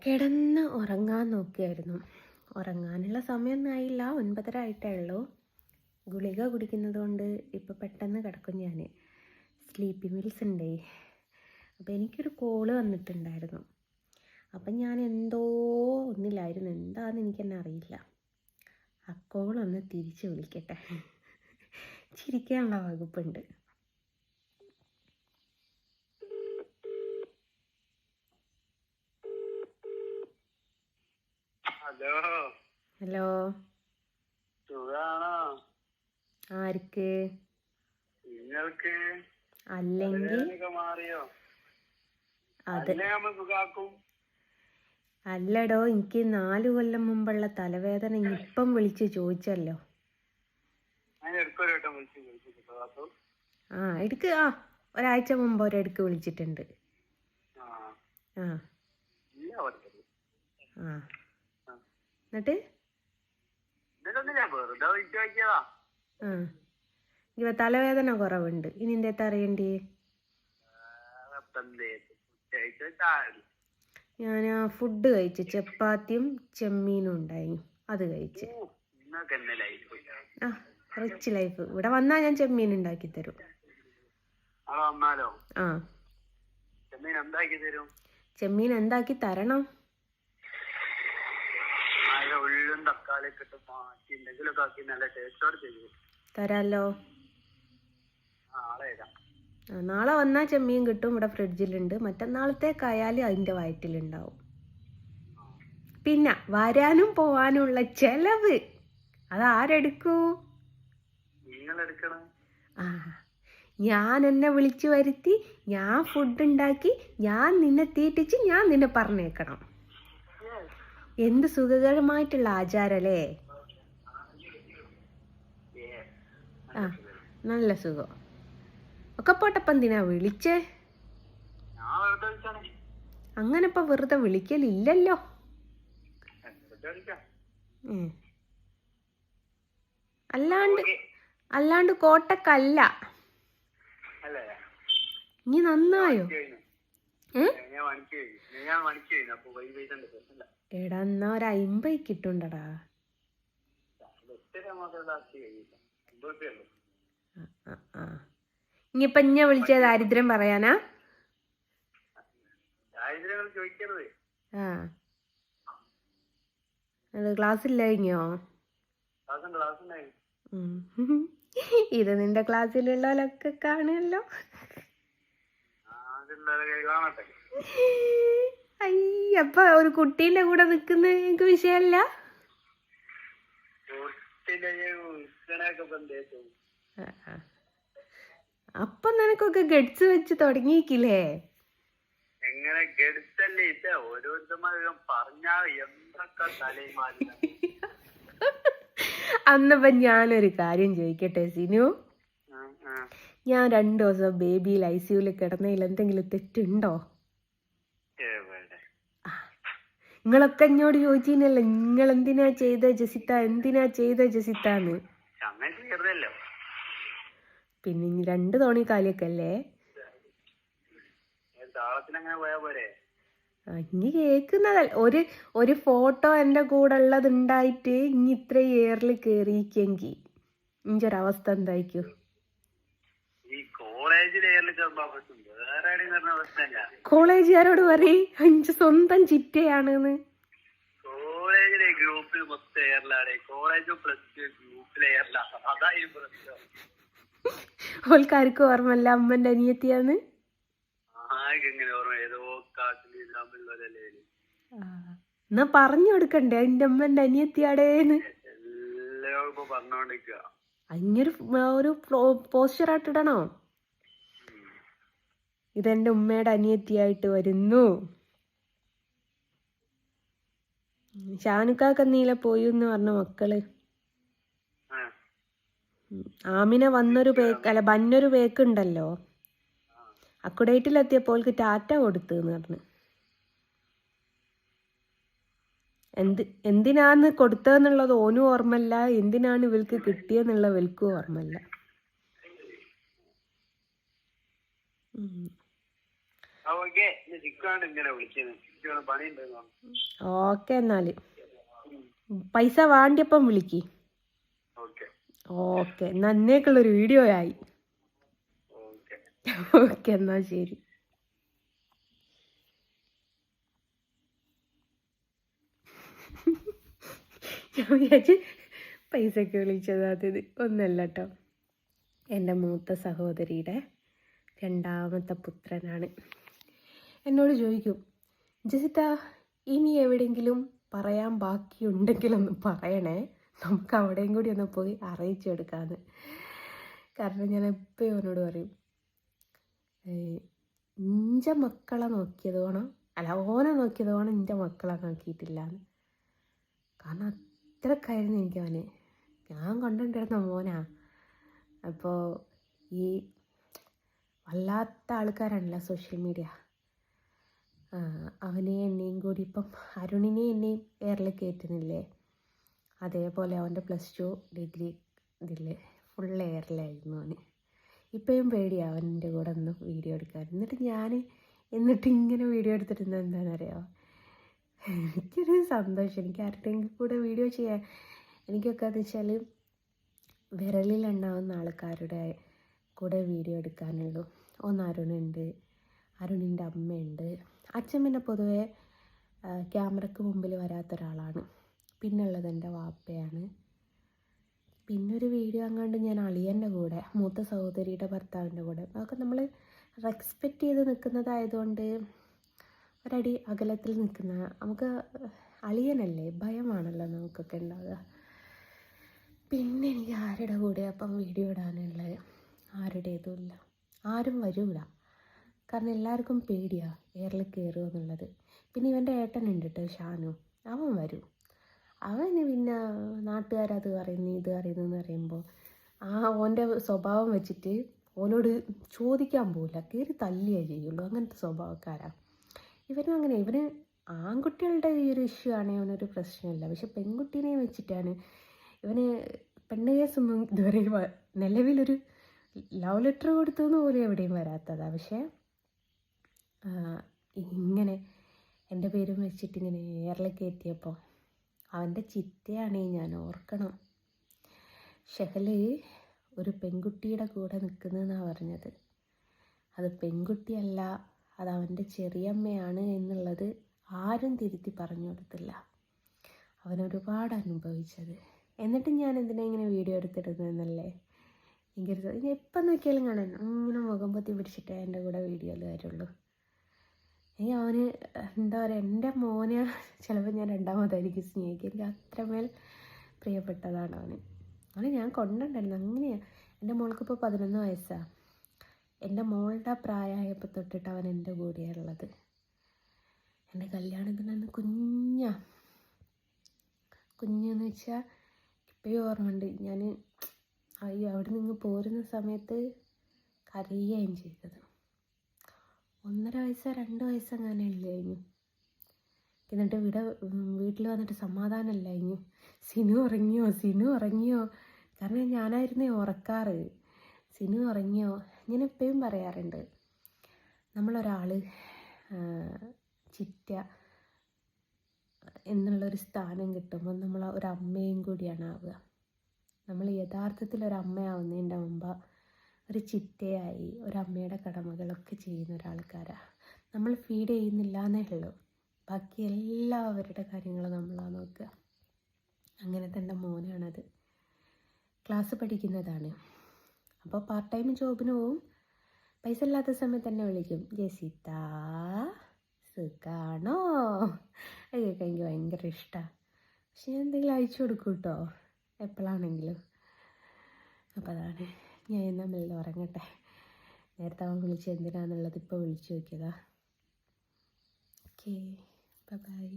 കിടന്ന് ഉറങ്ങാൻ നോക്കിയായിരുന്നു. ഉറങ്ങാനുള്ള സമയമൊന്നും ആയില്ല, 9:30 ആയിട്ടേ ഉള്ളൂ. ഗുളിക കുടിക്കുന്നത് കൊണ്ട് ഇപ്പോൾ പെട്ടെന്ന് കിടക്കും ഞാൻ. സ്ലീപ്പി മിൽസ് ഉണ്ടേ. അപ്പോൾ എനിക്കൊരു കോള് വന്നിട്ടുണ്ടായിരുന്നു. അപ്പം ഞാൻ എന്തോ ഒന്നില്ലായിരുന്നു, എന്താണെന്ന് എനിക്കെന്നെ അറിയില്ല. ആ കോളൊന്ന് തിരിച്ച് വിളിക്കട്ടെ, ചിരിക്കാനുള്ള വകുപ്പുണ്ട്. ഹലോ, ആർക്ക്? അല്ലെങ്കിൽ അത് അല്ലടോ, എനിക്ക് 4 കൊല്ലം മുമ്പുള്ള തലവേദന ഇപ്പം വിളിച്ച് ചോദിച്ചല്ലോ. എടുക്ക് ഒരാഴ്ച മുമ്പ് ഒരെടുക്ക് വിളിച്ചിട്ടുണ്ട്. ആ ആ എന്നിട്ട് ഇവ തലവേദന കുറവുണ്ട്. ഇനി എന്താ അറിയണ്ടേ? ഞാൻ ഫുഡ് കഴിച്ച്, ചപ്പാത്തിയും ചെമ്മീനും ഉണ്ടായി, അത് കഴിച്ച്. Rich life. ഇവിടെ വന്നാൽ ഞാൻ ചെമ്മീൻ ഉണ്ടാക്കി തരും. ആ, ചെമ്മീൻ എന്താക്കി തരണം? തരാലോ. നാളെ വന്നാൽ ചെമ്മീൻ കിട്ടും, ഇവിടെ ഫ്രിഡ്ജിലുണ്ട്. മറ്റന്നാളത്തേക്കായാലും അതിൻ്റെ വയറ്റിലുണ്ടാവും. പിന്നെ വരാനും പോവാനുള്ള ചെലവ് അതാരെടുക്കൂ? ഞാൻ എന്നെ വിളിച്ചു വരുത്തി, ഞാൻ ഫുഡ് ഉണ്ടാക്കി, ഞാൻ നിന്നെ തീറ്റിച്ച്, ഞാൻ നിന്നെ പറഞ്ഞേക്കണം. എന്ത് സുഖകരമായിട്ടുള്ള ആചാരല്ലേ. നല്ല സുഖം. ഒക്കെ പോട്ടപ്പം എന്തിനാ വിളിച്ചേ? അങ്ങനെ ഇപ്പൊ വെറുതെ വിളിക്കലില്ലല്ലോ. അല്ലാണ്ട് കോട്ടക്കല്ല. നീ നന്നായോ? എടാ, എന്നാ ഒരു 50 കിട്ടുണ്ടടാ. ഇനിയിപ്പൊ ഇഞ്ഞ വിളിച്ച ദാരിദ്ര്യം പറയാനാ? അത് ക്ലാസ്സില്ല കഴിഞ്ഞോ? ഇത് നിന്റെ ക്ലാസ്സിലുള്ളവരൊക്കെ കാണുമല്ലോ. അയ്യപ്പ ഒരു കുട്ടീന്റെ കൂടെ നിക്കുന്ന എനിക്ക് വിഷയമല്ല. അപ്പൊ നിനക്കൊക്കെ ഗഡ്സ് വെച്ച് തുടങ്ങിയിക്കില്ലേ? അന്നപ്പോ ഞാനൊരു കാര്യം ചോദിക്കട്ടെ സിനു? ഞാൻ 2 ദിവസം ബേബിയിൽ ICUവിൽ കിടന്നതിൽ എന്തെങ്കിലും തെറ്റുണ്ടോ? നിങ്ങളൊക്കെ എന്നോട് ചോദിച്ചില്ലല്ലോ, നിങ്ങൾ എന്തിനാ ചെയ്ത ജസിത്ത, എന്തിനാ ചെയ്ത ജസിത്താന്ന്. പിന്നെ ഇനി 2 തോണി കാലിയൊക്കെയല്ലേ. ഇനി കേക്കുന്നതല്ല. ഒരു ഫോട്ടോ എന്റെ കൂടെ ഉള്ളത് ഉണ്ടായിട്ട് ഇനി ഇത്രയും ഏറിൽ കേറിയിക്കെങ്കി ഇഞ്ചൊരവസ്ഥ എന്തായിരിക്കും? കോളേജുകാരോട് പറയും അഞ്ച് സ്വന്തം ചിറ്റയാണെന്ന്. ഓൾക്കാർക്കും ഓർമ്മല്ല അമ്മന്റെ അനിയത്തിയാന്ന്. എന്നാ പറഞ്ഞു കൊടുക്കണ്ടേ എന്റെ അമ്മന്റെ അനിയത്തിയാടേന്ന്? ഒരു പോസ്റ്ററായിട്ടിടണോ? ഇതെന്റെ ഉമ്മയുടെ അനിയത്തിയായിട്ട് വരുന്നു. ഷാനുക്കാക്ക് നീല പോയി എന്ന് പറഞ്ഞ മക്കള്. ആമിന വന്നൊരു ബന്നൊരു പേക്കുണ്ടല്ലോ, അക്കുഡേറ്റിലെത്തിയപ്പോൾക്ക് ടാറ്റ കൊടുത്തെന്ന് പറഞ്ഞു. എന്തിനാന്ന് കൊടുത്തതെന്നുള്ളത് ഓനും ഓർമ്മല്ല, എന്തിനാണ് ഇവൾക്ക് കിട്ടിയെന്നുള്ള ഇവൾക്കും ഓർമ്മല്ല. ഓക്കെ എന്നാല് പൈസ വാണ്ടിയപ്പം വിളിക്ക്. ഓക്കെ എന്നാ എന്നേക്കുള്ളൊരു വീഡിയോ ആയി. ഓക്കെ എന്നാ ശരി. ഞാൻ വിചാരിച്ച് പൈസക്ക് വിളിച്ചതാത്. ഒന്നല്ല കേട്ടോ, എൻ്റെ മൂത്ത സഹോദരിയുടെ 2ാമത്തെ പുത്രനാണ്. എന്നോട് ചോദിക്കും, ജസിത്ത ഇനി എവിടെയെങ്കിലും പറയാൻ ബാക്കിയുണ്ടെങ്കിലൊന്ന് പറയണേ, നമുക്ക് അവിടെയും കൂടി ഒന്ന് പോയി അറിയിച്ചെടുക്കാമെന്ന്. കാരണം ഞാൻ എപ്പോഴും അവനോട് പറയും, ഇഞ്ച മക്കളെ നോക്കിയത് വേണം, അല്ല ഓനെ നോക്കിയത് വേണം, ഇഞ്ച മക്കളെ നോക്കിയിട്ടില്ല എന്ന്. കാരണം അത്രക്കായിരുന്നു എനിക്ക് അവന്. ഞാൻ കൊണ്ടുകൊണ്ടിരുന്ന മോനാ. അപ്പോൾ ഈ വല്ലാത്ത ആൾക്കാരാണല്ലോ സോഷ്യൽ മീഡിയ. അവനെ എന്നെയും കൂടി ഇപ്പം അരുണിനെ എന്നെയും എയറിൽ കയറ്റുന്നില്ലേ, അതേപോലെ അവൻ്റെ +2 ഡിഗ്രി ഇതിൽ ഫുൾ എയറിലായിരുന്നു അവന്. ഇപ്പോഴും പേടിയാണ് അവൻ്റെ കൂടെ ഒന്ന് വീഡിയോ എടുക്കാൻ. എന്നിട്ട് ഇങ്ങനെ വീഡിയോ എടുത്തിരുന്നത് എന്താണെന്നറിയാമോ? എനിക്കൊരു സന്തോഷം. എനിക്ക് ആരുടെയെങ്കിലും കൂടെ വീഡിയോ ചെയ്യാൻ എനിക്കൊക്കെ എന്ന് വെച്ചാൽ വിരലിലെണ്ണാവുന്ന ആൾക്കാരുടെ കൂടെ വീഡിയോ എടുക്കാനുള്ളൂ. ഒന്ന് അരുണുണ്ട്, അരുണിൻ്റെ അമ്മയുണ്ട്. അച്ഛൻ പിന്നെ പൊതുവെ ക്യാമറയ്ക്ക് മുമ്പിൽ വരാത്തൊരാളാണ്. പിന്നുള്ളത് എൻ്റെ വാപ്പയാണ്. പിന്നൊരു വീഡിയോ അങ്ങാണ്ട് ഞാൻ അളിയൻ്റെ കൂടെ, മൂത്ത സഹോദരിയുടെ ഭർത്താവിൻ്റെ കൂടെ. അതൊക്കെ നമ്മൾ റെസ്പെക്റ്റ് ചെയ്ത് നിൽക്കുന്നതായതുകൊണ്ട് ഒരടി അകലത്തിൽ നിൽക്കുന്ന നമുക്ക് അളിയനല്ലേ, ഭയമാണല്ലോ നമുക്കൊക്കെ ഉണ്ടാവുക. പിന്നെ എനിക്ക് ആരുടെ കൂടെ അപ്പം വീഡിയോ ഇടാനുള്ളത്? ആരുടേതുമില്ല, ആരും വരൂല. കാരണം എല്ലാവർക്കും പേടിയാണ് എയറിൽ കയറുക എന്നുള്ളത്. പിന്നെ ഇവൻ്റെ ഏട്ടനുണ്ട് കേട്ടോ, ഷാനു, അവൻ വരും. അവന് പിന്നെ നാട്ടുകാരത് പറയുന്നു ഇത് പറയുന്നു എന്ന് പറയുമ്പോൾ ഓൻ്റെ സ്വഭാവം വെച്ചിട്ട് ഓനോട് ചോദിക്കാൻ പോകില്ല, കയറി തല്ലിയേ ചെയ്യുള്ളൂ. അങ്ങനത്തെ സ്വഭാവക്കാരാണ്. ഇവനും അങ്ങനെ. ഇവന് ആൺകുട്ടികളുടെ ഈ ഒരു ഇഷ്യൂ ആണെങ്കിൽ അവനൊരു പ്രശ്നമില്ല. പക്ഷെ പെൺകുട്ടീനെ വെച്ചിട്ടാണ് ഇവന്. പെണ്ണ് കേസൊന്നും ഇതുവരെ നിലവിലൊരു ലവ് ലെറ്റർ കൊടുത്തെന്ന് പോലും എവിടെയും വരാത്തതാണ്. പക്ഷേ ഇങ്ങനെ എൻ്റെ പേരും വെച്ചിട്ട് ഇങ്ങനെ എയറിൽ കയറ്റിയപ്പോൾ അവൻ്റെ ചിറ്റയാണെങ്കിൽ ഞാൻ ഓർക്കണം. ഷെഹല് ഒരു പെൺകുട്ടിയുടെ കൂടെ നിൽക്കുന്നതെന്നാണ് പറഞ്ഞത്. അത് പെൺകുട്ടിയല്ല, അത് അവൻ്റെ ചെറിയമ്മയാണ് എന്നുള്ളത് ആരും തിരുത്തി പറഞ്ഞു കൊടുത്തില്ല. അവനൊരുപാട് അനുഭവിച്ചത്. എന്നിട്ട് ഞാൻ എന്തിനാ ഇങ്ങനെ വീഡിയോ എടുത്തിടുന്നതെന്നല്ലേ എനിക്കൊരു. ഇനി എപ്പം നോക്കിയാലും കാണാൻ ഇങ്ങനെ മുഖം പൊത്തി പിടിച്ചിട്ടേ എൻ്റെ കൂടെ വീഡിയോയിൽ വരുള്ളൂ. ഇനി അവന് എന്താ പറയുക, എൻ്റെ മോനെ ചിലപ്പോൾ ഞാൻ 2ാമതായിരിക്കും സ്നേഹിക്കുക. എനിക്ക് അത്രമേൽ പ്രിയപ്പെട്ടതാണ് അവന്. അവന് ഞാൻ കൊണ്ടുണ്ടായിരുന്നു. അങ്ങനെയാണ്. എൻ്റെ മോൾക്കിപ്പോൾ 11 വയസ്സാണ്. എൻ്റെ മോളുടെ പ്രായമായപ്പോൾ തൊട്ടിട്ട് അവൻ എൻ്റെ കൂടെയാണുള്ളത്. എൻ്റെ കല്യാണത്തിനന്ന് കുഞ്ഞെന്ന് വെച്ചാൽ ഇപ്പോഴും ഓർമ്മയുണ്ട്. ഞാൻ അവിടെ നിന്ന് പോരുന്ന സമയത്ത് കരയുകയും ചെയ്തത്. 1.5 വയസ്സോ 2 വയസ്സോ അങ്ങനെ ഇല്ലായിരുന്നു. എന്നിട്ട് വീട്ടിൽ വന്നിട്ട് സമാധാനമില്ലായിരുന്നു. സിനു ഉറങ്ങിയോ. കാരണം ഞാനായിരുന്നേ ഉറക്കാറ്. സിനു ഉറങ്ങിയോ. ഞാൻ എപ്പോഴും പറയാറുണ്ട്, നമ്മളൊരാൾ ചിറ്റ എന്നുള്ളൊരു സ്ഥാനം കിട്ടുമ്പോൾ നമ്മൾ ഒരമ്മയും കൂടിയാണ് ആവുക. നമ്മൾ യഥാർത്ഥത്തിൽ ഒരമ്മയാവുന്നതിൻ്റെ മുമ്പ് ഒരു ചിറ്റയായി ഒരമ്മയുടെ കടമകളൊക്കെ ചെയ്യുന്ന ഒരാൾക്കാരാണ് നമ്മൾ. ഫീഡ് ചെയ്യുന്നില്ല എന്നേ ഉള്ളൂ, ബാക്കി എല്ലാവരുടെ കാര്യങ്ങളും നമ്മളാണ് നോക്കുക. അങ്ങനെ തന്നെ മോനാണത്. ക്ലാസ് പഠിക്കുന്നതാണ്. അപ്പോൾ പാർട്ട് ടൈം ജോബിന് പോവും. പൈസ ഇല്ലാത്ത സമയത്ത് തന്നെ വിളിക്കും, ജസിത്ത സുഖാണോ. അതൊക്കെ എനിക്ക് ഭയങ്കര ഇഷ്ടമാണ്. പക്ഷെ ഞാൻ എന്തെങ്കിലും അയച്ചു കൊടുക്കും കേട്ടോ, എപ്പോഴാണെങ്കിലും. അപ്പോൾ അതാണ്. ഞാൻ എന്നാൽ മെല്ലെ ഉറങ്ങട്ടെ. നേരത്തെ അവൻ വിളിച്ച് എന്തിനാന്നുള്ളത് ഇപ്പോൾ വിളിച്ചു നോക്കിയതാ. Okay, by.